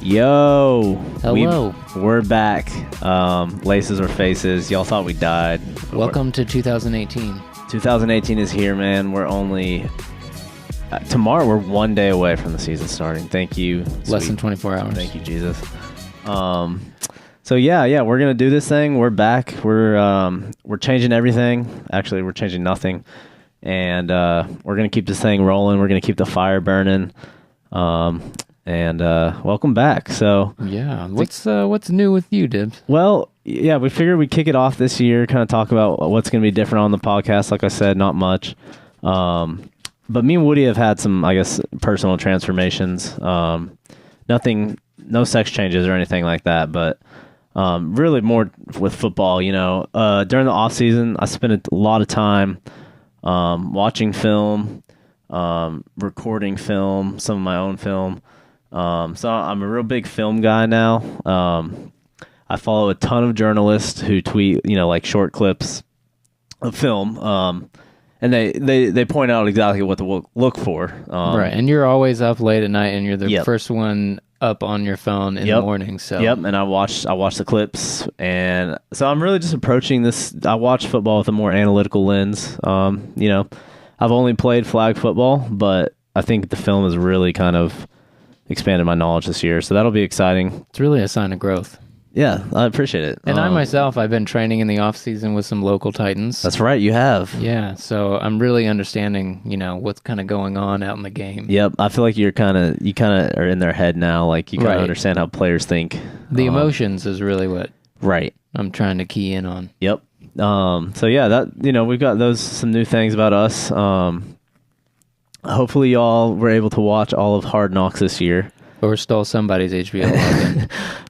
Yo. Hello. We're back. Laces or faces. Y'all thought we died. Welcome to 2018. 2018 is here, man. We're only... tomorrow, we're 1 day away from the season starting. Thank you. Less than 24 hours. Thank you, Jesus. So yeah, we're gonna do this thing. We're back. We're changing everything. Actually, we're changing nothing, and we're gonna keep this thing rolling. We're gonna keep the fire burning. And welcome back. So yeah, what's new with you, Dibs? Well, yeah, we figured we'd kick it off this year, kind of talk about what's gonna be different on the podcast. Like I said, not much. But me and Woody have had some, I guess, personal transformations. Nothing, no sex changes or anything like that, but really more with football. You know, during the off season, I spent a lot of time watching film, recording film, some of my own film. So I'm a real big film guy now. I follow a ton of journalists who tweet, like short clips of film. And they point out exactly what to look for. Right, and you're always up late at night, and you're the first one up on your phone in the morning. So and I watch the clips, and so I'm really just approaching this. I watch football with a more analytical lens. I've only played flag football, but I think the film has really kind of expanded my knowledge this year, so that'll be exciting. It's really a sign of growth. Yeah, I appreciate it. And I myself, I've been training in the off season with some local Titans. That's right, you have. Yeah, so I'm really understanding, what's kind of going on out in the game. Yep, I feel like you kind of are in their head now. Like you kind of understand how players think. The emotions is really what right I'm trying to key in on. Yep. So yeah, that we've got some new things about us. Hopefully y'all were able to watch all of Hard Knocks this year. Or stole somebody's HBO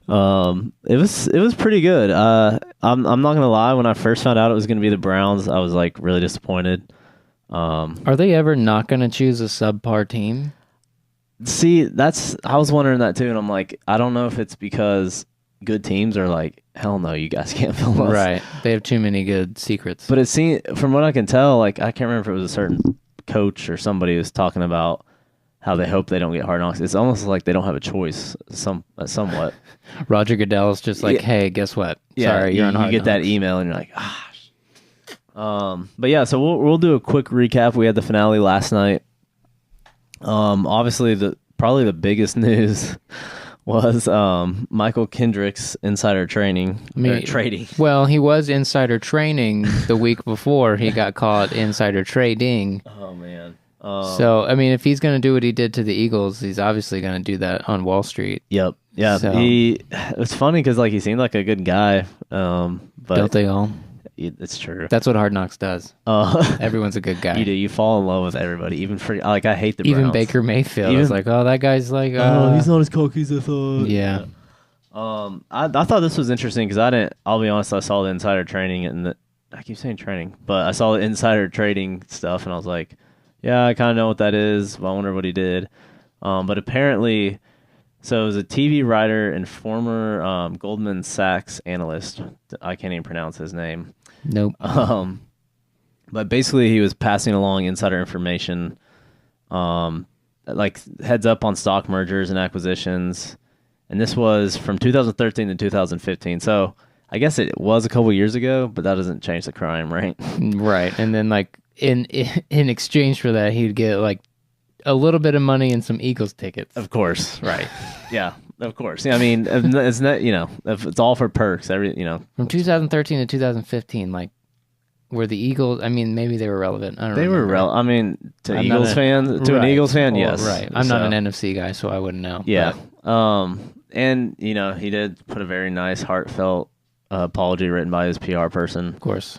login. It was pretty good. I'm not gonna lie. When I first found out it was gonna be the Browns, I was like really disappointed. Are they ever not gonna choose a subpar team? See, I was wondering that too, and I'm like, I don't know if it's because good teams are like, hell no, you guys can't film us. Right. They have too many good secrets. But it seemed, from what I can tell, like I can't remember if it was a certain coach or somebody who was talking about how they hope they don't get Hard Knocks. It's almost like they don't have a choice, somewhat. Roger Goodell's just like, hey, guess what? Sorry, you're on Hard Knocks. You get that email and you're like, but yeah, so we'll do a quick recap. We had the finale last night. Obviously, probably the biggest news was Michael Kendrick's insider trading. Well, he was insider training the week before he got caught insider trading. Oh, man. So, I mean, if he's going to do what he did to the Eagles, he's obviously going to do that on Wall Street. Yep. Yeah. So, it's funny because he seemed like a good guy. But don't they all? It's true. That's what Hard Knocks does. Everyone's a good guy. You do. You fall in love with everybody. Even I hate the Browns. Even Baker Mayfield. I was like, oh, that guy's like, he's not as cocky as I thought. Yeah. I thought this was interesting because I'll be honest, I saw the insider training and I keep saying training, but I saw the insider trading stuff and I was like, yeah, I kind of know what that is. But I wonder what he did. But apparently, so it was a TV writer and former Goldman Sachs analyst. I can't even pronounce his name. Nope. But basically, he was passing along insider information, like heads up on stock mergers and acquisitions. And this was from 2013 to 2015. So I guess it was a couple years ago, but that doesn't change the crime, right? Right. And then in exchange for that, he'd get like a little bit of money and some Eagles tickets. Of course, right? Yeah, of course. Yeah, I mean, it's not if it's all for perks. From 2013 to 2015, like were the Eagles? I mean, maybe they were relevant. I don't know. They were relevant. I mean, an Eagles fan, yes. Right. I'm not an NFC guy, so I wouldn't know. Yeah. But. And he did put a very nice, heartfelt apology written by his PR person. Of course.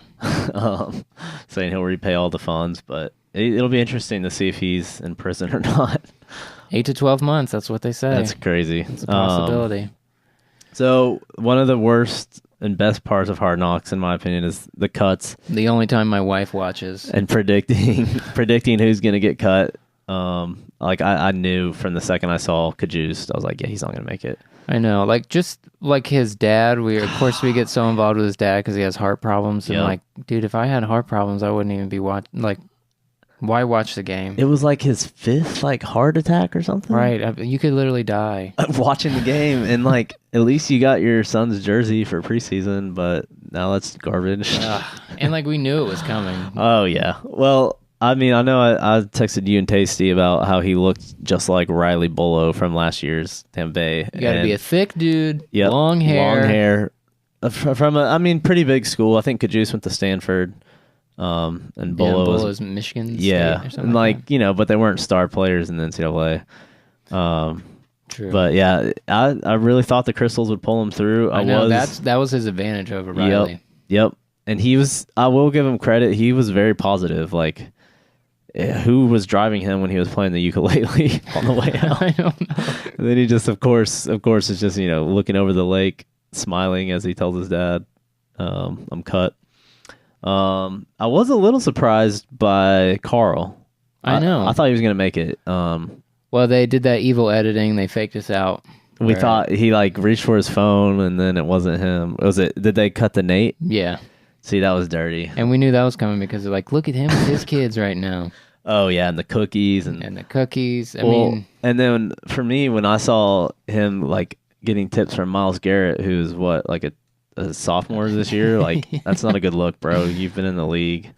Saying he'll repay all the funds, but it'll be interesting to see if he's in prison or not. 8 to 12 months, that's what they say. That's crazy. It's a possibility. So one of the worst and best parts of Hard Knocks, in my opinion, is the cuts. The only time my wife watches. And predicting who's going to get cut. I knew from the second I saw Cajuste, I was like, yeah, he's not going to make it. I know, just like his dad, we get so involved with his dad because he has heart problems. And dude, if I had heart problems, I wouldn't even be watching. Why watch the game? It was like his 5th like heart attack or something. Right. You could literally die. Watching the game, and like at least you got your son's jersey for preseason, but now that's garbage. And like we knew it was coming. Oh yeah. Well, I mean, I know I texted you and Tasty about how he looked just like Riley Bullough from last year's Tampa Bay. You got to be a thick dude, yep, long hair. From a pretty big school. I think Cajuste went to Stanford. And Bullough was Michigan State yeah, or something and like that. But they weren't star players in the NCAA. True. But yeah, I really thought the Crystals would pull him through. I know that was his advantage over Riley. Yep. And I will give him credit. He was very positive. Like, who was driving him when he was playing the ukulele on the way out? I don't know. And then he just, of course, is just looking over the lake, smiling as he tells his dad, "I'm cut." I was a little surprised by Carl. I know. I thought he was going to make it. Well, they did that evil editing. They faked us out. We thought he like reached for his phone and then it wasn't him. Did they cut the Nate? Yeah. See, that was dirty. And we knew that was coming because they're like, look at him with his kids right now. Oh yeah, and the cookies and the cookies. I mean, and then for me, when I saw him like getting tips from Myles Garrett, who's like a sophomore this year, like that's not a good look, bro. You've been in the league.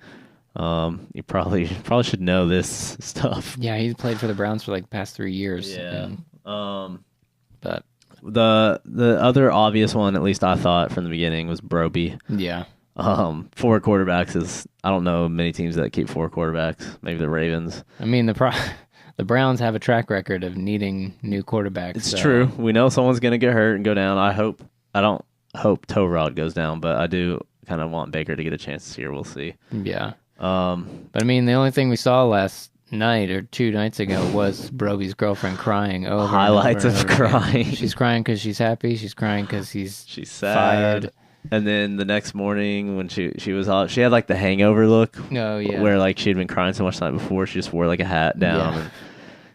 You probably should know this stuff. Yeah, he's played for the Browns for like the past 3 years. Yeah. But the other obvious one, at least I thought from the beginning, was Brobie. Yeah. 4 quarterbacks is, I don't know many teams that keep 4 quarterbacks. Maybe the Ravens. I mean, the Browns have a track record of needing new quarterbacks. It's true. We know someone's going to get hurt and go down. I don't hope Toe Rod goes down, but I do kind of want Baker to get a chance this year. We'll see. Yeah. But I mean, the only thing we saw last night or 2 nights ago was Brobie's girlfriall crying over highlights and over of crying. She's crying because she's happy. She's crying because she's sad. Fired. And then the next morning when she was out, she had like the hangover look. Oh yeah. Where like she'd been crying so much the night before, she just wore like a hat down. Yeah. And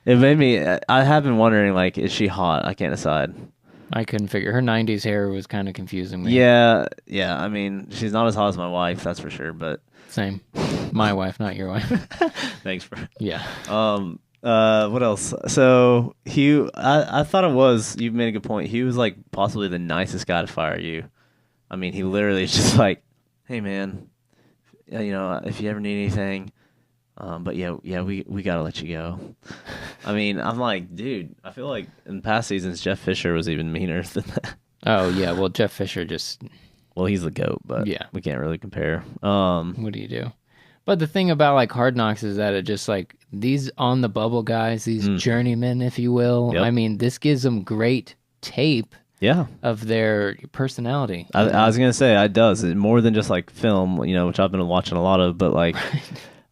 it made me. I have been wondering, like, is she hot? I can't decide. I couldn't figure. Her 90s hair was kind of confusing me. Yeah. I mean, she's not as hot as my wife, that's for sure. But same. My wife, not your wife. Thanks, bro. Yeah. What else? So Hue, I thought it was. You made a good point. Hue was like possibly the nicest guy to fire you. I mean, he literally is just like, "Hey, man, if you ever need anything, but we gotta let you go." I mean, I'm like, dude, I feel like in past seasons Jeff Fisher was even meaner than that. Oh yeah, well Jeff Fisher just. Well, he's the GOAT, but yeah, we can't really compare. What do you do? But the thing about like Hard Knocks is that it just like these on the bubble guys, these journeymen, if you will. Yep. I mean, this gives them great tape. Yeah, of their personality. I was gonna say it does. It's more than just like film, which I've been watching a lot of. But like,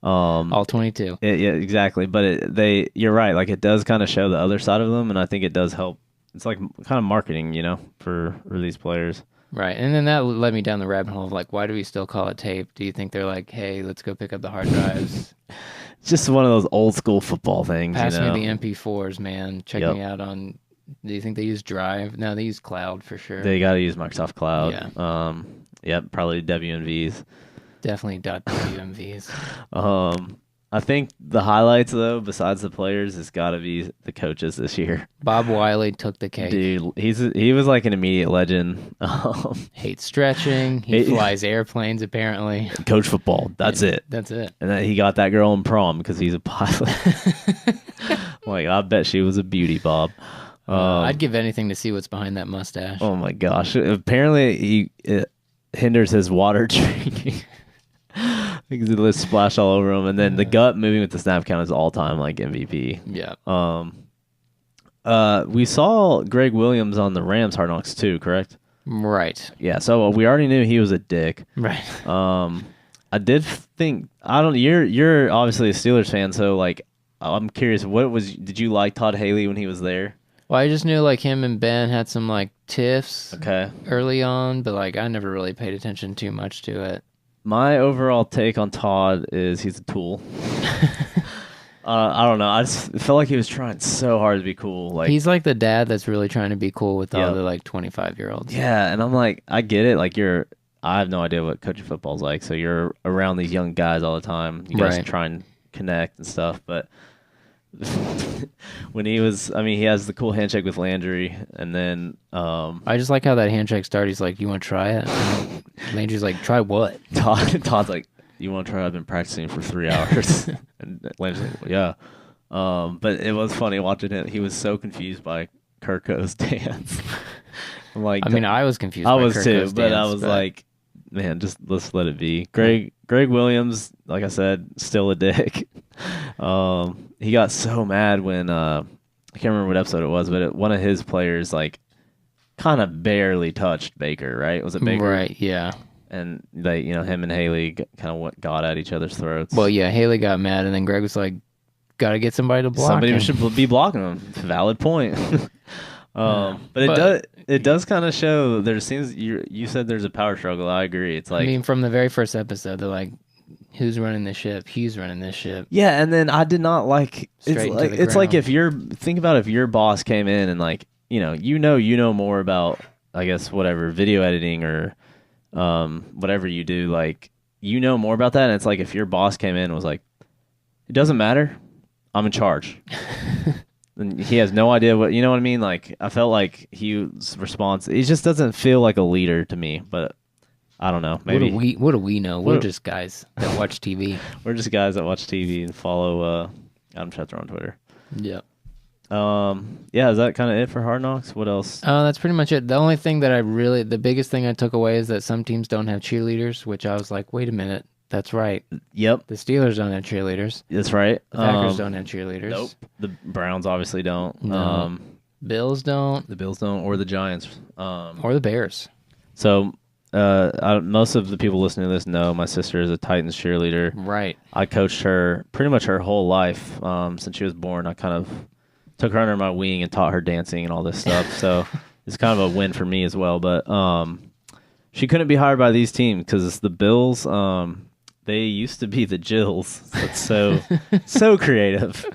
all 22. Yeah, exactly. But you're right. Like it does kind of show the other side of them, and I think it does help. It's like kind of marketing, for these players. Right, and then that led me down the rabbit hole of like, why do we still call it tape? Do you think they're like, hey, let's go pick up the hard drives? It's just one of those old school football things. Pass me the MP4s, man. Check me out on. Do you think they use Drive? No, they use Cloud for sure. They got to use Microsoft Cloud. Yeah. Yep, probably WMVs. Definitely .WMVs. I think the highlights, though, besides the players, has got to be the coaches this year. Bob Weily took the cake. Dude, he was like an immediate legend. Hates stretching. He flies airplanes, apparently. Coach football. That's it. That's it. And then he got that girl in prom because he's a pilot. Like, I bet she was a beauty, Bob. I'd give anything to see what's behind that mustache. Oh, my gosh. Apparently, it hinders his water drinking. Because it lets splash all over him. And then the gut moving with the snap count is all-time, like, MVP. Yeah. We saw Gregg Williams on the Rams Hard Knocks, too, correct? Right. Yeah, so we already knew he was a dick. Right. I did think... You're obviously a Steelers fan, so, like, I'm curious, did you like Todd Haley when he was there? Well, I just knew like him and Ben had some like tiffs early on, but like I never really paid attention too much to it. My overall take on Todd is he's a tool. I don't know. I just felt like he was trying so hard to be cool. Like he's like the dad that's really trying to be cool with all the like 25-year-olds. Yeah, and I'm like, I get it. Like I have no idea what coaching football's like. So you're around these young guys all the time. You guys try and connect and stuff. But when he has the cool handshake with Landry, and then I just like how that handshake started. He's like, "You want to try it?" And Landry's like, "Try what?" Todd's like, "You want to try? I've been practicing for 3 hours." And Landry's like, "Yeah." But it was funny watching him. He was so confused by Kirk Cousin's dance. I'm like, I was confused. I was too, but I was like, man, just let's let it be. Gregg Williams, like I said, still a dick. He got so mad when I can't remember what episode it was, but one of his players like kind of barely touched Baker, right? Was it Baker? Right, yeah. And they, him and Haley kind of got at each other's throats. Well, yeah, Haley got mad, and then Gregg was like, "Got to get somebody to block Somebody him." should be blocking him. Valid point. But it does kind of show there seems you said there's a power struggle. I agree. It's like, from the very first episode, they're like, "Who's running this ship? He's running this ship." Yeah, and then I did not like. It's like if your boss came in and like you know more about, I guess, whatever video editing or whatever you do, like more about that. And it's like if your boss came in and was like, "It doesn't matter, I'm in charge." And he has no idea what, you know what I mean? Like, I felt like Hugh's response, he just doesn't feel like a leader to me, but I don't know. Maybe. What do we know? We're just guys that watch TV. We're just guys that watch TV and follow Adam Schefter on Twitter. Yeah. Yeah, is that kind of it for Hard Knocks? What else? That's pretty much it. The only thing the biggest thing I took away is that some teams don't have cheerleaders, which I was like, wait a minute. That's right. Yep. The Steelers don't have cheerleaders. That's right. The Packers don't have cheerleaders. Nope. The Browns obviously don't. No. Bills don't. The Bills don't, or the Giants. Or the Bears. So, most of the people listening to this know my sister is a Titans cheerleader. Right. I coached her pretty much her whole life since she was born. I kind of took her under my wing and taught her dancing and all this stuff. So it's kind of a win for me as well. But she couldn't be hired by these teams because it's the Bills. They used to be the Jills. That's so creative.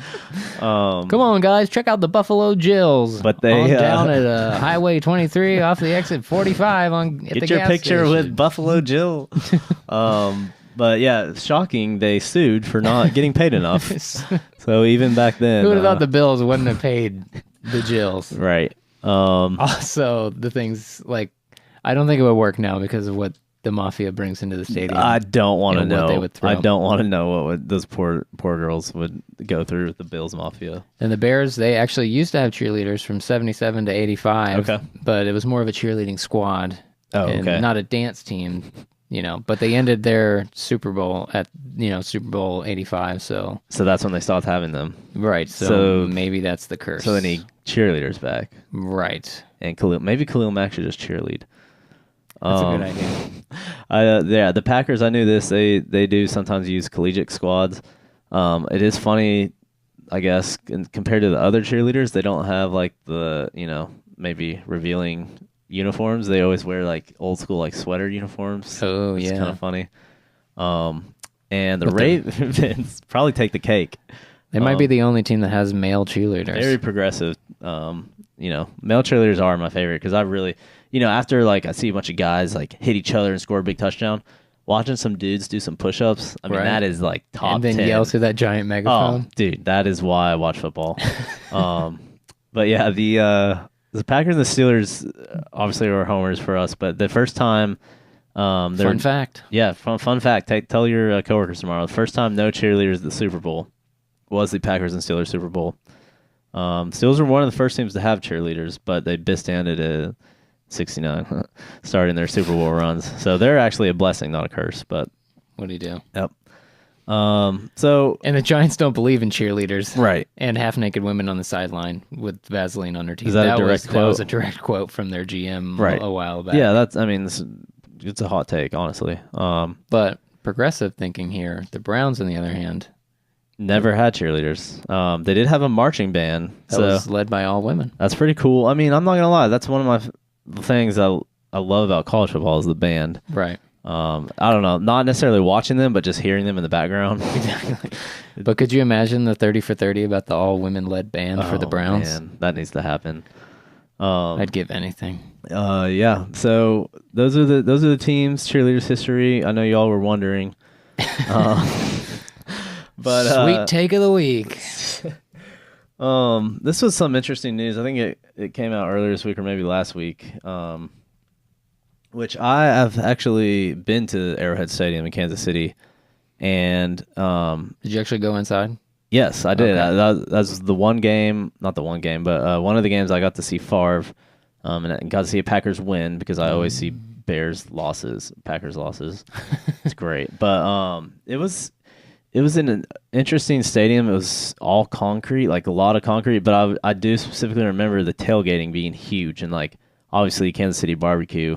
Come on, guys, check out the Buffalo Jills. But they down at Highway 23 off the exit 45 get your picture station. With Buffalo Jill. But yeah, shocking. They sued for not getting paid enough. So even back then, who would have thought the Bills wouldn't have paid the Jills? Right. Also, the things like I don't think it would work now because of what the mafia brings into the stadium. I don't want to know. They would throw. I don't want to know what those poor girls would go through with the Bills mafia. And the Bears, they actually used to have cheerleaders from 77 to 85. Okay. But it was more of a cheerleading squad. Oh, okay. Not a dance team, But they ended their Super Bowl at, Super Bowl 85. So that's when they stopped having them. Right. So maybe that's the curse. So they need cheerleaders back. Right. And Khalil Mack should just cheerlead. That's a good idea. The Packers, I knew this. They do sometimes use collegiate squads. It is funny, I guess, compared to the other cheerleaders, they don't have like the, maybe revealing uniforms. They always wear like old school like sweater uniforms. Oh, yeah. It's kind of funny. And the Ravens probably take the cake. They might be the only team that has male cheerleaders. Very progressive. Male cheerleaders are my favorite because I really... after like I see a bunch of guys like hit each other and score a big touchdown, watching some dudes do some push-ups, that is like top 10. And then yell through that giant megaphone. Oh, dude, that is why I watch football. But yeah, the Packers and the Steelers obviously were homers for us, but the first time, fun fact. Yeah, fun fact. Tell your coworkers tomorrow. The first time no cheerleaders at the Super Bowl was the Packers and Steelers Super Bowl. Steelers were one of the first teams to have cheerleaders, but they disbanded it. 69 starting their Super Bowl runs. So they're actually a blessing, not a curse. But what do you do? Yep. And the Giants don't believe in cheerleaders. Right. And half-naked women on the sideline with Vaseline on their teeth. Is that a direct quote? That was a direct quote from their GM a while back. Yeah, it's a hot take, honestly. But progressive thinking here, the Browns, on the other hand, never had cheerleaders. They did have a marching band. That was led by all women. That's pretty cool. I'm not going to lie. That's one of my things I love about college football is the band. Right. I don't know, not necessarily watching them, but just hearing them in the background. Exactly. But could you imagine the 30 for 30 about the all women led band for the Browns? Man, that needs to happen. I'd give anything. Yeah. So those are the teams, cheerleaders history. I know y'all were wondering. But sweet take of the week. This was some interesting news. I think it came out earlier this week or maybe last week. Which I have actually been to Arrowhead Stadium in Kansas City, and did you actually go inside? Yes, I did. Okay. That's the one game, not the one game, but one of the games I got to see Favre, and I got to see a Packers win because I always see Packers losses. It's great, but it was in an interesting stadium. It was all concrete, like a lot of concrete, but I do specifically remember the tailgating being huge, and like obviously Kansas City barbecue.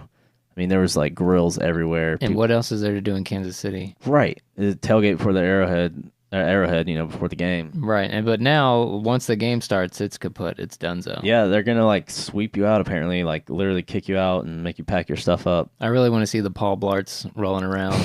I mean, there was like grills everywhere. And what else is there to do in Kansas City? Right, the tailgate for the Arrowhead, before the game. Right, but now once the game starts, it's kaput. It's donezo. Yeah, they're gonna like sweep you out. Apparently, like literally kick you out and make you pack your stuff up. I really want to see the Paul Blarts rolling around,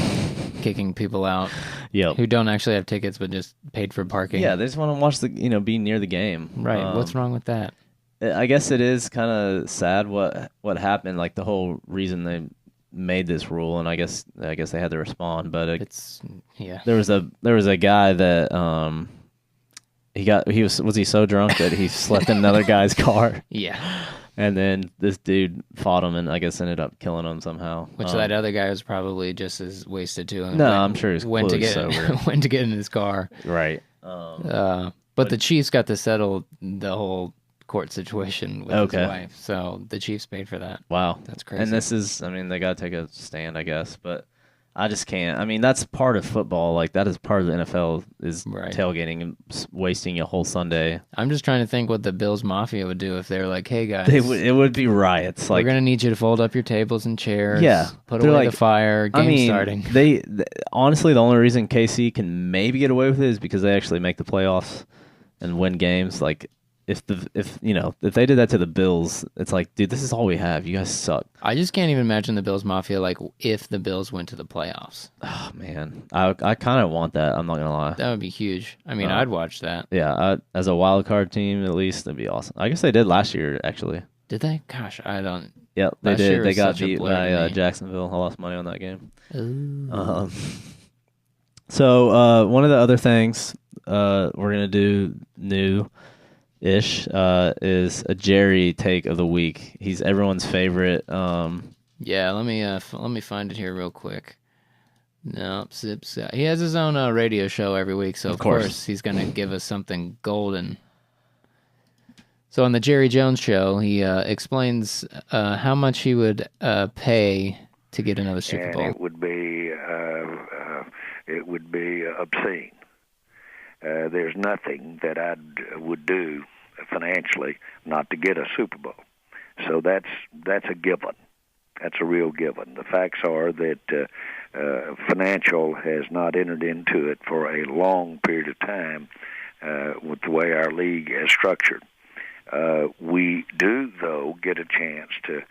kicking people out. Yep. Who don't actually have tickets but just paid for parking. Yeah, they just want to watch be near the game. Right. What's wrong with that? I guess it is kind of sad what happened. Like the whole reason they made this rule, and I guess they had to respond. But there was a guy that was he so drunk that he slept in another guy's car. Yeah. And then this dude fought him and I guess ended up killing him somehow. Which that other guy was probably just as wasted too. No, I'm sure he's completely sober. When to get in his car. Right. But the Chiefs got to settle the whole court situation with his wife. So the Chiefs paid for that. Wow. That's crazy. And this is, they got to take a stand, I guess. But I just can't. That's part of football. Like, that is part of the NFL is tailgating and wasting a whole Sunday. I'm just trying to think what the Bills Mafia would do if they're like, hey, guys. It would be riots. We're going to need you to fold up your tables and chairs. Yeah. Put away the fire. Game starting. They honestly, the only reason KC can maybe get away with it is because they actually make the playoffs and win games. Like, if they did that to the Bills, it's like, dude, this is all we have. You guys suck. I just can't even imagine the Bills Mafia like if the Bills went to the playoffs. Oh man, I kind of want that. I'm not gonna lie. That would be huge. I'd watch that. Yeah, as a wild card team, at least that'd be awesome. I guess they did last year, actually. Did they? Gosh, I don't. Yeah, they did. They got beat by Jacksonville. I lost money on that game. Ooh. So one of the other things we're gonna do new-ish is a Jerry take of the week. He's everyone's favorite. Yeah, let me find it here real quick. Nope, he has his own radio show every week, so of course he's gonna give us something golden. So on the Jerry Jones show, he explains how much he would pay to get another Super Bowl. And it would be obscene. There's nothing that I would do financially not to get a Super Bowl. So that's a given. That's a real given. The facts are that financial has not entered into it for a long period of time with the way our league is structured. We do, though, get a chance to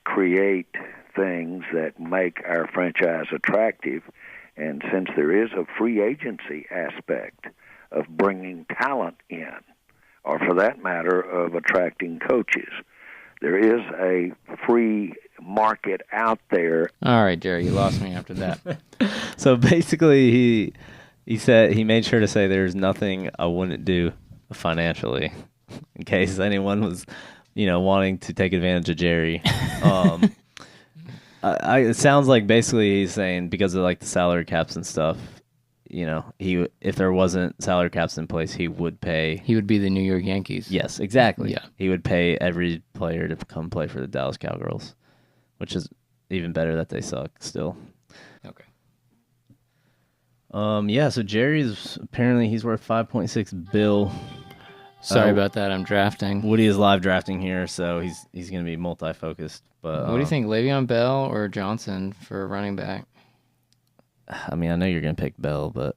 create things that make our franchise attractive. And since there is a free agency aspect of bringing talent in, or for that matter, of attracting coaches, there is a free market out there. All right, Jerry, you lost me after that. So basically, he said he made sure to say there's nothing I wouldn't do financially, in case anyone was, wanting to take advantage of Jerry. It sounds like basically he's saying because of like the salary caps and stuff, if there wasn't salary caps in place, he would pay. He would be the New York Yankees. Yes, exactly. Yeah. He would pay every player to come play for the Dallas Cowgirls, which is even better that they suck still. Okay. Yeah, so Jerry's apparently he's worth $5.6 billion. Sorry about that. I'm drafting. Woody is live drafting here, so he's going to be multi-focused. But what do you think, Le'Veon Bell or Johnson for running back? I know you're going to pick Bell, but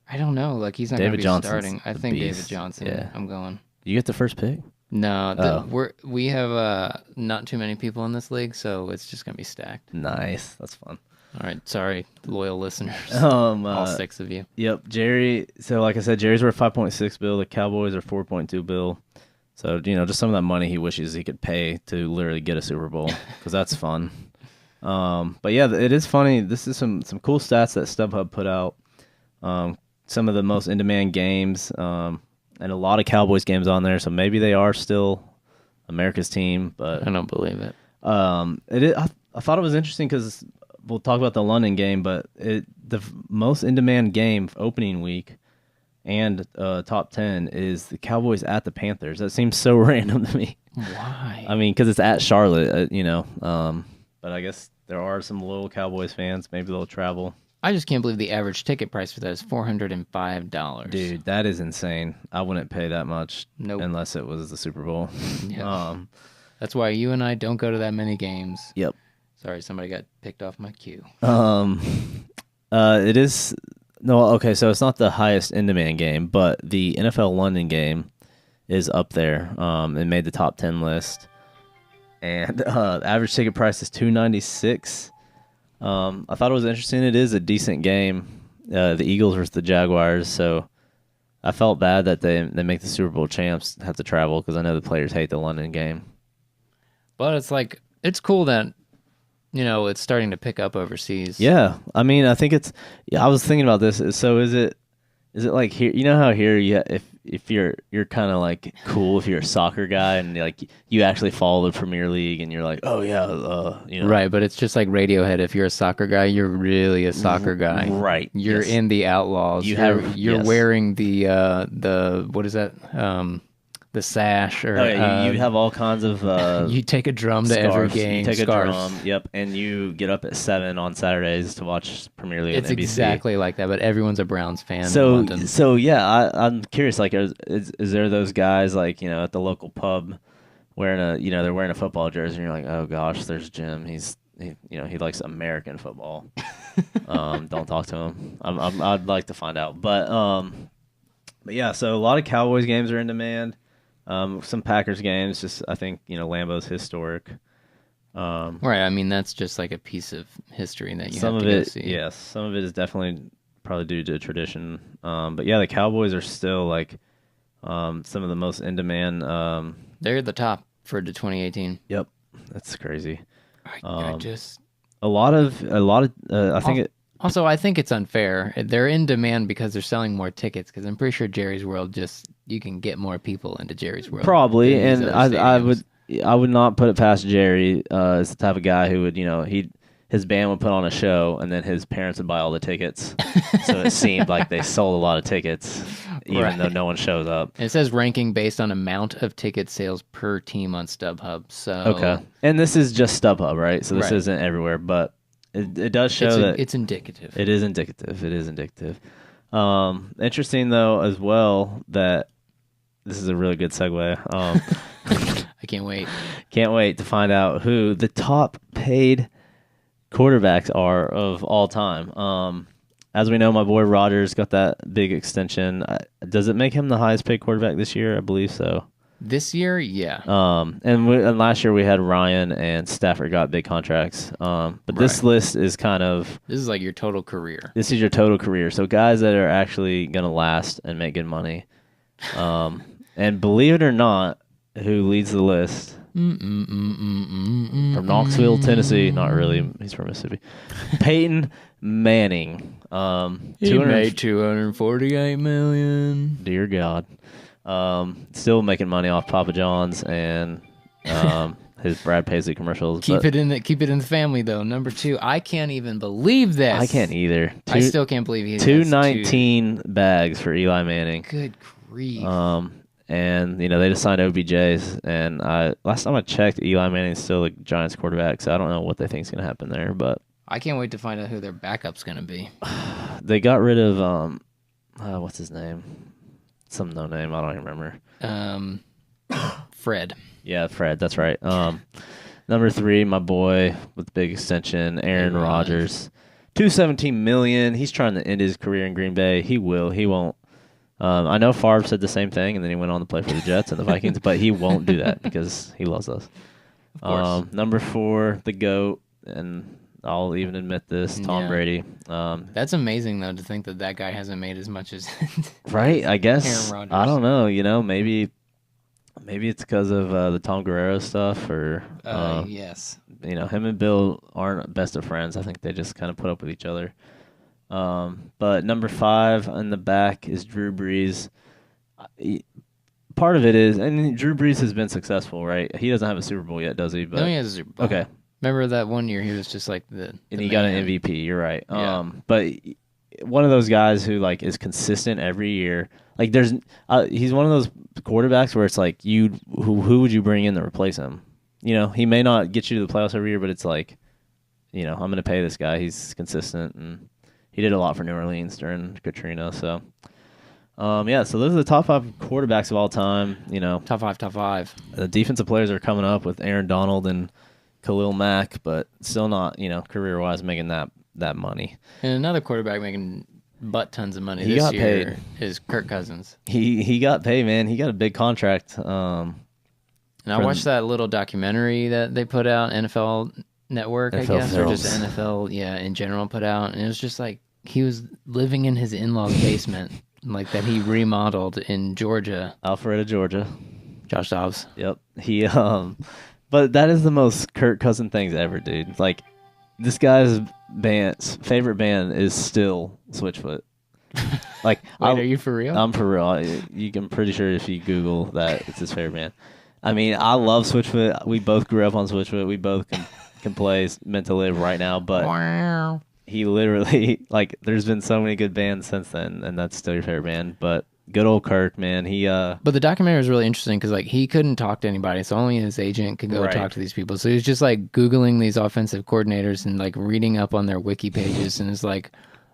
I don't know. Like he's not going to be starting. I think beast. David Johnson. Yeah. I'm going. You get the first pick? No, we have not too many people in this league, so it's just going to be stacked. Nice. That's fun. All right, sorry, loyal listeners. All 6 of you. Yep, Jerry. So, like I said, Jerry's worth $5.6 billion. The Cowboys are $4.2 billion. So, just some of that money he wishes he could pay to literally get a Super Bowl because that's fun. But yeah, it is funny. This is some cool stats that StubHub put out. some of the most in-demand games, and a lot of Cowboys games on there. So maybe they are still America's team, but I don't believe it. I thought it was interesting because we'll talk about the London game, but the most in-demand game opening week and top 10 is the Cowboys at the Panthers. That seems so random to me. Why? I mean, because it's at Charlotte, but I guess there are some loyal Cowboys fans. Maybe they'll travel. I just can't believe the average ticket price for that is $405. Dude, that is insane. I wouldn't pay that much unless it was the Super Bowl. Yeah. That's why you and I don't go to that many games. Yep. Sorry, somebody got picked off my cue. It is no okay. So it's not the highest in-demand game, but the NFL London game is up there. It made the top 10 list, and the average ticket price is $296. I thought it was interesting. It is a decent game. The Eagles versus the Jaguars. So I felt bad that they make the Super Bowl champs have to travel because I know the players hate the London game. But it's cool that it's starting to pick up overseas. Yeah, I mean, I think it's. Yeah, I was thinking about this. So is it like here? You know how here, if you're kind of like cool if you're a soccer guy and like you actually follow the Premier League and you're like, oh yeah, Right, but it's just like Radiohead. If you're a soccer guy, you're really a soccer guy. Right. You're in the Outlaws. You're wearing the what is that? The sash or you have all kinds of you take a drum to scarves. every game. You take a drum, yep, and you get up at 7 on Saturdays to watch Premier League. It's on NBC. Exactly like that, but everyone's a Browns fan. in London. So yeah, I'm curious. Like, is there those guys like at the local pub wearing they're wearing a football jersey, and you're like, oh gosh, there's Jim. He likes American football. Don't talk to him. I'd like to find out, but yeah. So a lot of Cowboys games are in demand. Some Packers games, just I think Lambeau's historic. Right, I mean that's just like a piece of history that you some have of to it, go see. Yes, some of it is definitely probably due to tradition. But yeah, the Cowboys are still like some of the most in demand. They're the top for the 2018. Yep, that's crazy. I just a lot of I think it. Also, I think it's unfair. They're in demand because they're selling more tickets. Because I'm pretty sure Jerry's World you can get more people into Jerry's World. Probably, and I would not put it past Jerry. As the type of guy who would his band would put on a show, and then his parents would buy all the tickets. So it seemed like they sold a lot of tickets, even though no one shows up. It says ranking based on amount of ticket sales per team on StubHub. So okay, and this is just StubHub, right? So this isn't everywhere, but. It does show that it's indicative. It is indicative. Interesting though as well that this is a really good segue. I can't wait. Can't wait to find out who the top paid quarterbacks are of all time. As we know, my boy Rodgers got that big extension. Does it make him the highest paid quarterback this year? I believe so. This year, yeah. And last year we had Ryan and Stafford got big contracts. But this list is this is like your total career. This is your total career. So guys that are actually going to last and make good money. And believe it or not, who leads the list? From Knoxville, Tennessee. Not really. He's from Mississippi. Peyton Manning. He made $248 million. Dear God. Still making money off Papa John's and his Brad Paisley commercials. Keep it in the family though. Number 2, I can't even believe this. I can't either. I still can't believe he 219 bags for Eli Manning. Good grief. And they just signed OBJs, and last time I checked, Eli Manning's still the Giants quarterback, so I don't know what they think's gonna happen there, but I can't wait to find out who their backup's gonna be. They got rid of what's his name? Some no name, I don't even remember. Fred. Yeah, Fred, that's right. Number 3, my boy with the big extension, Aaron Rodgers. $217 million. He's trying to end his career in Green Bay. He will. He won't. I know Favre said the same thing, and then he went on to play for the Jets and the Vikings, but he won't do that because he loves us. Of course. Number 4, the GOAT, and I'll even admit this, Tom Brady. That's amazing, though, to think that guy hasn't made as much as right, I guess. Aaron Rodgers. I don't know. Maybe it's because of the Tom Guerrero stuff, or yes. Him and Bill aren't best of friends. I think they just kind of put up with each other. But number 5 in the back is Drew Brees. Part of it is, and Drew Brees has been successful, right? He doesn't have a Super Bowl yet, does he? But, no, he has a Super Bowl. Okay. Remember that one year he was just like and he got an MVP. You're right. Yeah. But one of those guys who like is consistent every year. Like he's one of those quarterbacks where it's like who would you bring in to replace him? He may not get you to the playoffs every year, but it's like, I'm going to pay this guy. He's consistent, and he did a lot for New Orleans during Katrina. So, so those are the top 5 quarterbacks of all time. Top five. The defensive players are coming up with Aaron Donald and Khalil Mack, but still not, career-wise making that money. And another quarterback making butt tons of money He this got year paid. is Kirk Cousins. He got paid, man. He got a big contract. And I watched that little documentary that they put out, NFL Network, I guess, or just NFL, in general put out, and it was just like he was living in his in-laws' basement, like that he remodeled in Georgia. Alpharetta, Georgia. Josh Dobbs. Yep. He but that is the most Kirk Cousin things ever, dude. Like, this guy's favorite band is still Switchfoot. Like, Wait, are you for real? I'm for real. I'm pretty sure if you Google that, it's his favorite band. I mean, I love Switchfoot. We both grew up on Switchfoot. We both can play Meant to Live right now, but he literally, like, there's been so many good bands since then, and that's still your favorite band. But good old Kirk, man. But the documentary was really interesting because, like, he couldn't talk to anybody, so only his agent could go talk to these people. So he was just, like, Googling these offensive coordinators and, like, reading up on their wiki pages, and it's like,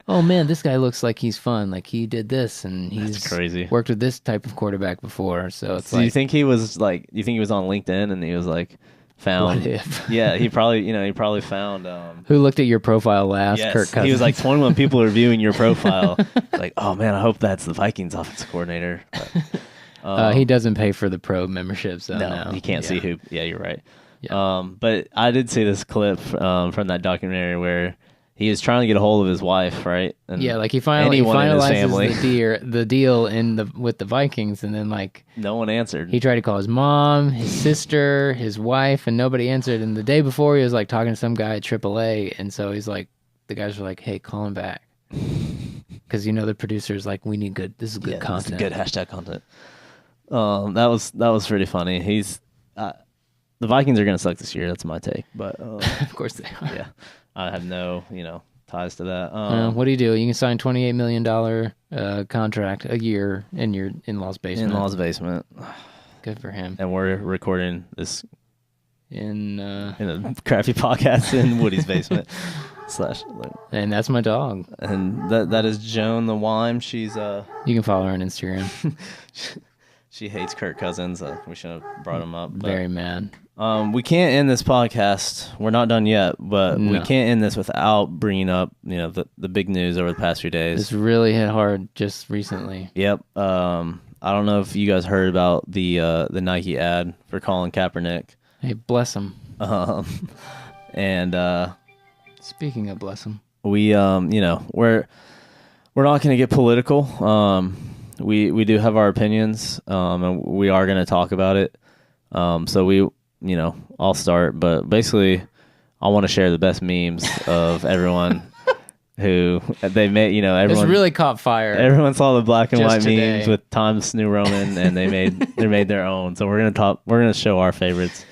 oh, man, this guy looks like he's fun. Like, he did this, and he's crazy. Worked with this type of quarterback before. So it's you think he was on LinkedIn and he was, like, found? What if? Yeah, he probably found. Who looked at your profile last? Yes, Kirk Cousins. he was like 21 people are viewing your profile. Like, oh man, I hope that's the Vikings offensive coordinator. But, he doesn't pay for the pro membership, so no, he can't see who. Yeah, you're right. Yeah. But I did see this clip from that documentary where he is trying to get a hold of his wife, right? And like he finalizes family. the deal with the Vikings, and then like no one answered. He tried to call his mom, his sister, his wife, and nobody answered. And the day before, he was like talking to some guy at AAA, and so he's like, the guys were like, "Hey, call him back," because the producer's like, "We need good. This is good content. This is good hashtag content." That was pretty funny. The Vikings are gonna suck this year. That's my take, but of course they are. Yeah. I have no, ties to that. What do? You can sign $28 million contract a year in your in-laws basement. In-laws basement. Good for him. And we're recording this in a crappy podcast in Woody's basement. And that's my dog. And that is Joan the Wime. She's You can follow her on Instagram. She hates Kirk Cousins. We should have brought him up. Very mad. We can't end this podcast. We're not done yet, but we can't end this without bringing up, the big news over the past few days. It's really hit hard just recently. Yep. I don't know if you guys heard about the Nike ad for Colin Kaepernick. Hey, bless him. And speaking of bless him, we we're not going to get political. We do have our opinions, and we are going to talk about it. So I'll start, but basically I want to share the best memes of everyone who they made, everyone. It's really caught fire. Everyone saw the black and white today. memes with Times New Roman, and they made their own. So we're going to show our favorites.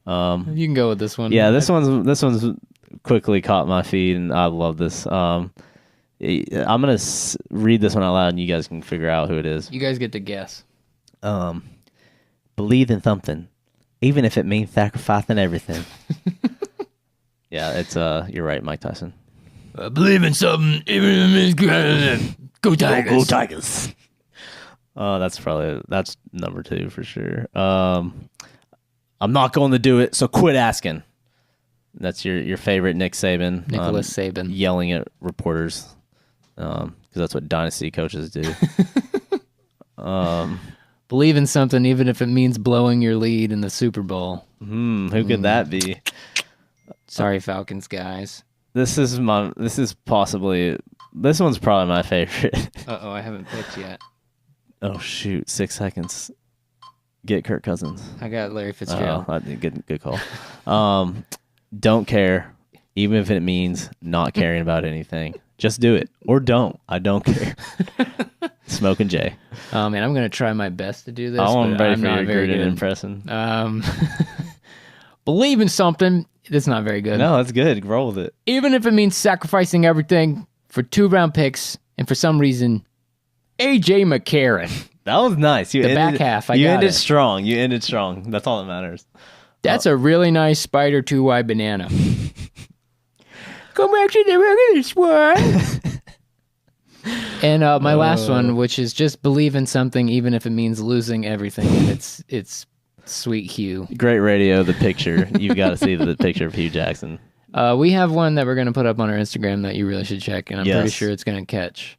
You can go with this one. Yeah, this one's quickly caught my feed, and I love this. I'm going to read this one out loud, and you guys can figure out who it is. You guys get to guess. Believe in something, even if it means sacrificing everything. Yeah, it's you're right, Mike Tyson. I believe in something, even if it means go Tigers. Go Tigers. That's number 2 for sure. I'm not going to do it, so quit asking. That's your favorite Nick Saban. Nicholas Saban. Yelling at reporters. Because that's what dynasty coaches do. Believe in something, even if it means blowing your lead in the Super Bowl. Who could that be? Sorry, Falcons guys. This one's probably my favorite. Uh-oh, I haven't picked yet. Oh, shoot. 6 seconds. Get Kirk Cousins. I got Larry Fitzgerald. Good call. Don't care, even if it means not caring about anything. Just do it or don't. I don't care. Smoking Jay. Oh man, I'm gonna try my best to do this. I'm ready I'm for not your very Gruden good. impression. Believe in something. That's not very good. No, that's good. Roll with it. Even if it means sacrificing everything for 2-round picks, and for some reason, AJ McCarron. That was nice. You The ended, back half. You got ended it. strong. You ended strong. That's all that matters. That's a really nice Spider 2Y banana. Go back to the regular one. And my last one, which is just believe in something, even if it means losing everything. And it's sweet Hue. Great radio. The picture. You've got to see the picture of Hue Jackson. We have one that we're going to put up on our Instagram that you really should check, and I'm pretty Yes. sure it's going to catch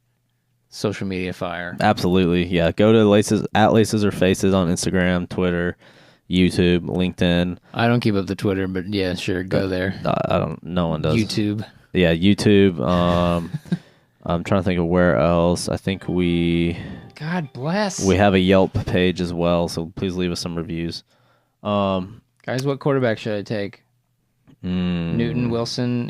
social media fire. Absolutely. Yeah. Go to Laces or Faces on Instagram, Twitter, YouTube, LinkedIn. I don't keep up the Twitter, but yeah, sure, go there. I don't. No one does. YouTube. Yeah, YouTube. I'm trying to think of where else. I think God bless. we have a Yelp page as well, so please leave us some reviews. Guys, what quarterback should I take? Newton, Wilson,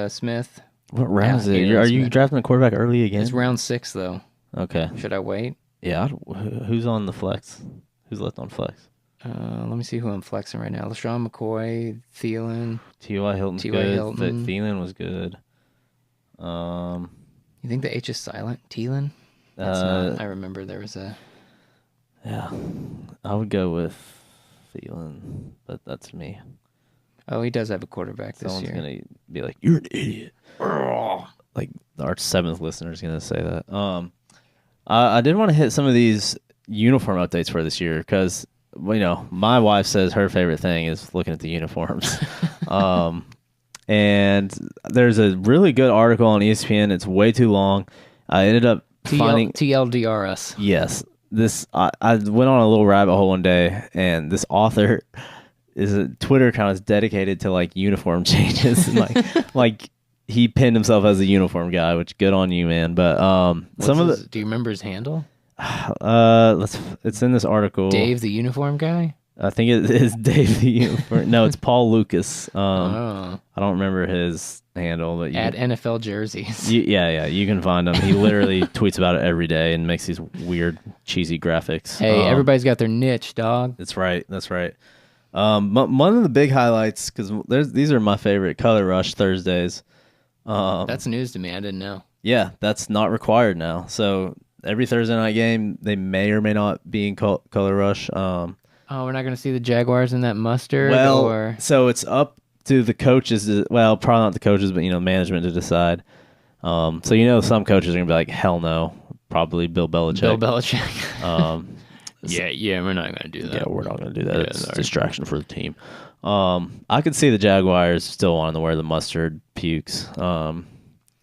Smith. What round is it? Aaron Are you Smith. drafting a quarterback early again? It's round 6, though. Okay. Should I wait? Yeah. Who's on the flex? Who's left on flex? Let me see who I'm flexing right now. LaShawn McCoy, Thielen. T.Y. Hilton's T.Y. good. Hilton. Thielen was good. You think the H is silent? Thielen? That's not. I remember there was a... Yeah. I would go with Thielen, but that's me. Oh, he does have a quarterback this Someone's year. going to be like, you're an idiot. Like, our 7th listener is going to say that. I did want to hit some of these uniform updates for this year because, my wife says her favorite thing is looking at the uniforms. And there's a really good article on ESPN. It's way too long. I ended up finding... TLDRS. Yes. I went on a little rabbit hole one day, and this author... is a Twitter account is dedicated to like uniform changes and like he pinned himself as a uniform guy, which good on you, man. But Do you remember his handle? It's in this article. Dave the uniform guy? I think it is Dave the uniform. No, it's Paul Lucas. I don't remember his handle, but at NFL jerseys. Yeah, you can find him. He literally tweets about it every day and makes these weird cheesy graphics. Hey, everybody's got their niche, dog. That's right. One of the big highlights, because these are my favorite, Color Rush Thursdays. That's news to me. I didn't know. Yeah, that's not required now. So every Thursday night game, they may or may not be in Color Rush. We're not going to see the Jaguars in that mustard? So it's up to the coaches. Probably not the coaches, but management to decide. So some coaches are going to be like, hell no. Probably Bill Belichick. Yeah, we're not going to do that. Yeah, we're not going to do that. It's a distraction for the team. I could see the Jaguars still wanting to wear the mustard pukes.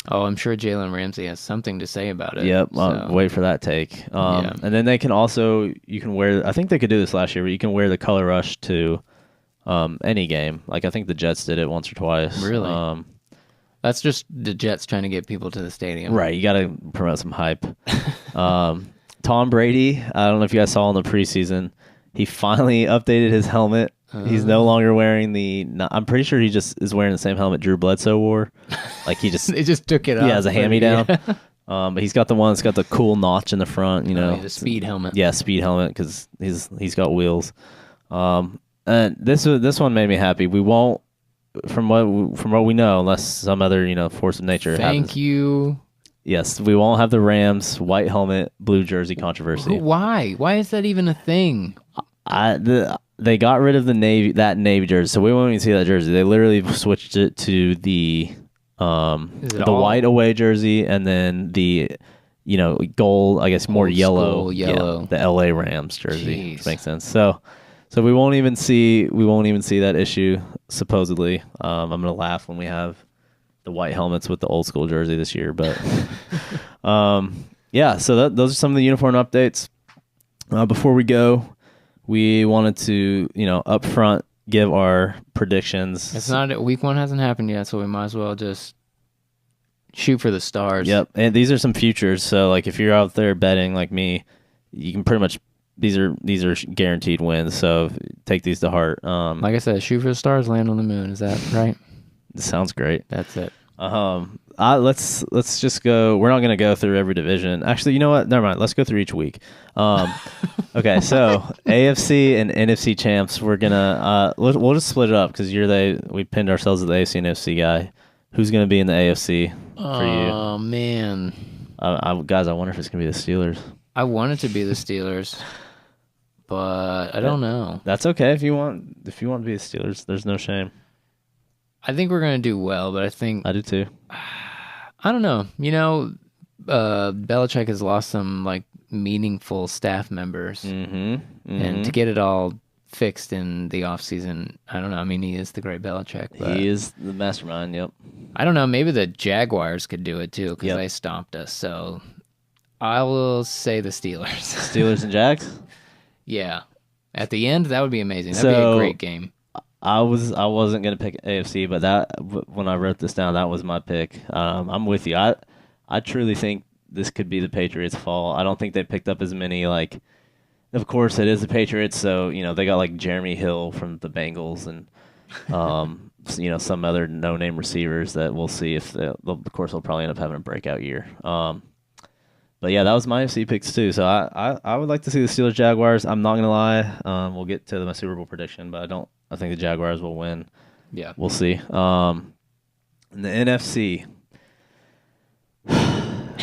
I'm sure Jalen Ramsey has something to say about it. Yep, wait for that take. And then they can also, you can wear, I think they could do this last year, but you can wear the Color Rush to any game. Like I think the Jets did it once or twice. Really? That's just the Jets trying to get people to the stadium. Right, you got to promote some hype. Tom Brady, I don't know if you guys saw in the preseason, he finally updated his helmet. He's no longer wearing I'm pretty sure he just is wearing the same helmet Drew Bledsoe wore. Like he just... They just took it off. Yeah, as a hand-me-down. But he's got the one that's got the cool notch in the front, the speed helmet. Yeah, speed helmet, because he's got wheels. And this one made me happy. We won't, from what we know, unless some other, force of nature happens. Thank you. Yes, we won't have the Rams white helmet, blue jersey controversy. Why? Why is that even a thing? They got rid of the Navy jersey, so we won't even see that jersey. They literally switched it to the white away jersey, and then the gold, I guess more yellow. Yeah, the LA Rams jersey, which makes sense. So we won't even see that issue supposedly. I'm gonna laugh when we have the white helmets with the old school jersey this year, but yeah. So those are some of the uniform updates. Before we go, we wanted to up front give our predictions. It's not week 1 hasn't happened yet, so we might as well just shoot for the stars. Yep, and these are some futures. So like if you're out there betting like me, you can pretty much these are guaranteed wins. So take these to heart. Like I said, shoot for the stars, land on the moon. Is that right? Sounds great. That's it. Let's just go. We're not going to go through every division. Actually, you know what? Never mind. Let's go through each week. Okay, so AFC and NFC champs. We're gonna we'll just split it up because we pinned ourselves as the AFC and NFC guy. Who's going to be in the AFC for you? Oh man, guys, I wonder if it's going to be the Steelers. I want it to be the Steelers, but I don't know. That's okay if you want. If you want to be the Steelers, there's no shame. I think we're going to do well, but I think... I do too. I don't know. You know, Belichick has lost some, like, meaningful staff members. And to get it all fixed in the offseason, I don't know. I mean, he is the great Belichick. But he is the mastermind, yep. I don't know. Maybe the Jaguars could do it, too, because they stomped us. So I will say the Steelers. Steelers and Jags? Yeah. At the end, that would be amazing. That would be a great game. I wasn't gonna pick AFC, but when I wrote this down, that was my pick. I'm with you. I truly think this could be the Patriots' fall. I don't think they picked up as many. Like, of course, it is the Patriots, so they got like Jeremy Hill from the Bengals and some other no-name receivers that we'll see if of course they'll probably end up having a breakout year. But yeah, that was my AFC picks too. So I would like to see the Steelers Jaguars. I'm not gonna lie. We'll get to my Super Bowl prediction, but I think the Jaguars will win. Yeah. We'll see. In the NFC, I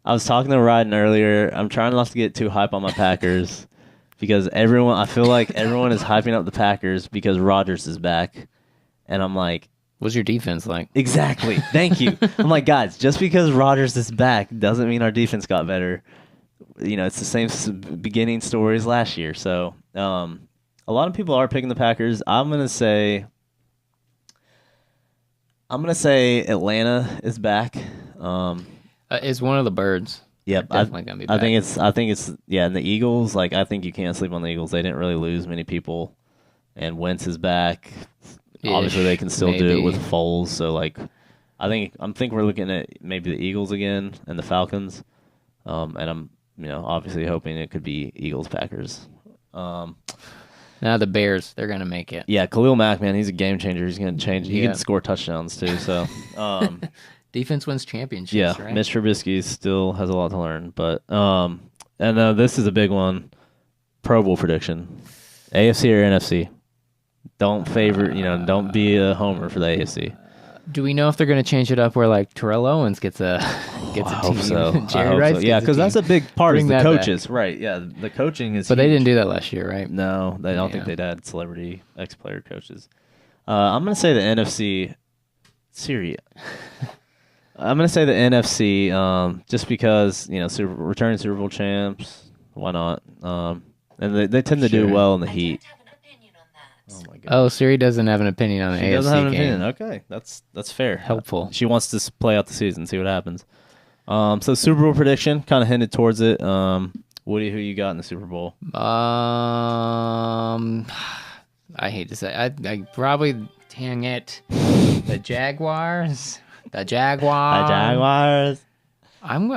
was talking to Ryden earlier. I'm trying not to get too hype on my Packers because I feel like everyone is hyping up the Packers because Rodgers is back. And I'm like, what's your defense like? Exactly. Thank you. I'm like, guys, just because Rodgers is back doesn't mean our defense got better. It's the same beginning story as last year. So, a lot of people are picking the Packers. I'm gonna say Atlanta is back. It's one of the birds. Yep, definitely gonna be back. I think it's and the Eagles. Like, I think you can't sleep on the Eagles. They didn't really lose many people, and Wentz is back. Obviously, they can still do it with Foles. So, like, I think we're looking at maybe the Eagles again and the Falcons. And I'm obviously hoping it could be Eagles Packers. Now the Bears, they're gonna make it. Yeah, Khalil Mack, man, he's a game changer. He's gonna change. He can score touchdowns too. So, defense wins championships. Yeah, right? Mitch Trubisky still has a lot to learn. But this is a big one. Pro Bowl prediction: AFC or NFC? Don't don't be a homer for the AFC. Do we know if they're going to change it up where like Terrell Owens gets a team? I hope so. Jerry Rice, yeah, because that's a big part of the coaches, back. Right? Yeah, the coaching is. But they didn't do that last year, right? No, I don't think they'd had celebrity ex-player coaches. I'm going to say the NFC. Syria. I'm going to say the NFC, just because returning Super Bowl champs. Why not? And they tend to do well in the Heat. Oh my god. Oh, Siri doesn't have an opinion on the AFC doesn't have an game. opinion. Okay, that's fair. Helpful. She wants to play out the season, see what happens. So Super Bowl prediction, kind of hinted towards it. Woody, who you got in the Super Bowl? I hate to say, I probably dang it, the Jaguars. The Jaguars. I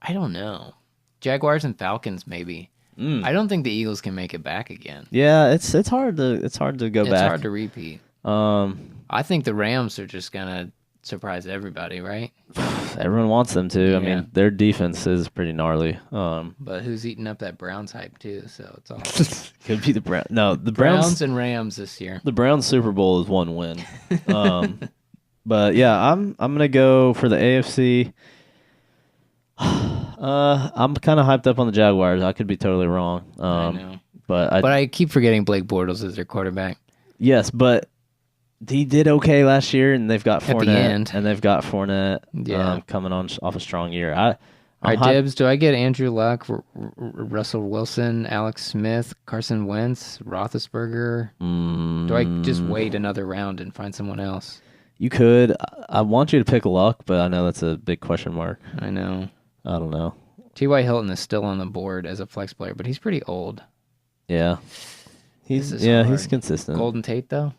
don't know. Jaguars and Falcons maybe. I don't think the Eagles can make it back again. Yeah, it's hard to go back. It's hard to repeat. I think the Rams are just gonna surprise everybody, right? Everyone wants them to. Yeah. I mean, their defense is pretty gnarly. But who's eating up that Browns hype too? So it's all could be the Browns. No, the Browns and Rams this year. The Browns Super Bowl is one win. But yeah, I'm gonna go for the AFC. I'm kind of hyped up on the Jaguars. I could be totally wrong. I know. But I keep forgetting Blake Bortles is their quarterback. Yes, but he did okay last year, and they've got Fournette. At the end. And they've got Fournette Yeah. coming off a strong year. All right, Dibs, do I get Andrew Luck, Russell Wilson, Alex Smith, Carson Wentz, Roethlisberger? Do I just wait another round and find someone else? You could. I want you to pick Luck, but I know that's a big question mark. I know. I don't know. T.Y. Hilton is still on the board as a flex player, but he's pretty old. Yeah. He's consistent. Golden Tate, though?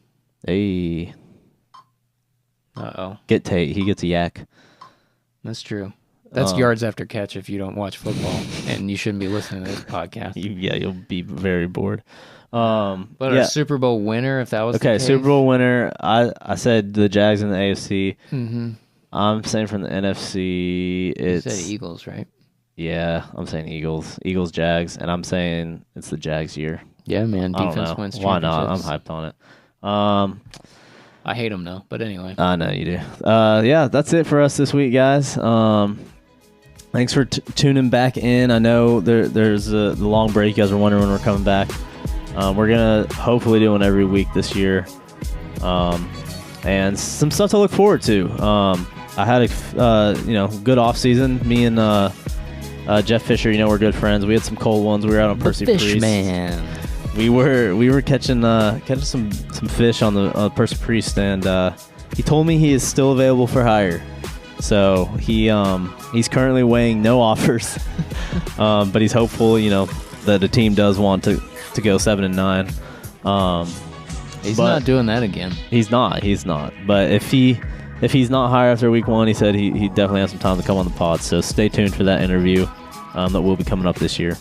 Hey. Uh-oh. Get Tate. He gets a yak. That's true. That's yards after catch if you don't watch football, and you shouldn't be listening to this podcast. You'll be very bored. But a Super Bowl winner, if that was the case? Super Bowl winner. I said the Jags in the AFC. Mm-hmm. I'm saying from the NFC, it's... You said Eagles, right? Yeah, I'm saying Eagles. Eagles, Jags, and I'm saying it's the Jags year. Yeah, man. Defense wins championships. Why not? I'm hyped on it. I hate them, though, but anyway. I know you do. Yeah, that's it for us this week, guys. Thanks for tuning back in. I know there's the long break. You guys were wondering when we're coming back. We're going to hopefully do one every week this year. And some stuff to look forward to. I had a good off season. Me and Jeff Fisher, we're good friends. We had some cold ones. We were out on Percy Priest. Fish man. We were catching some fish on the Percy Priest, and he told me he is still available for hire. So he's currently weighing no offers, but he's hopeful that the team does want to go 7-9. He's not doing that again. He's not. But if he's not hired after week 1, he said he definitely has some time to come on the pod. So stay tuned for that interview that will be coming up this year.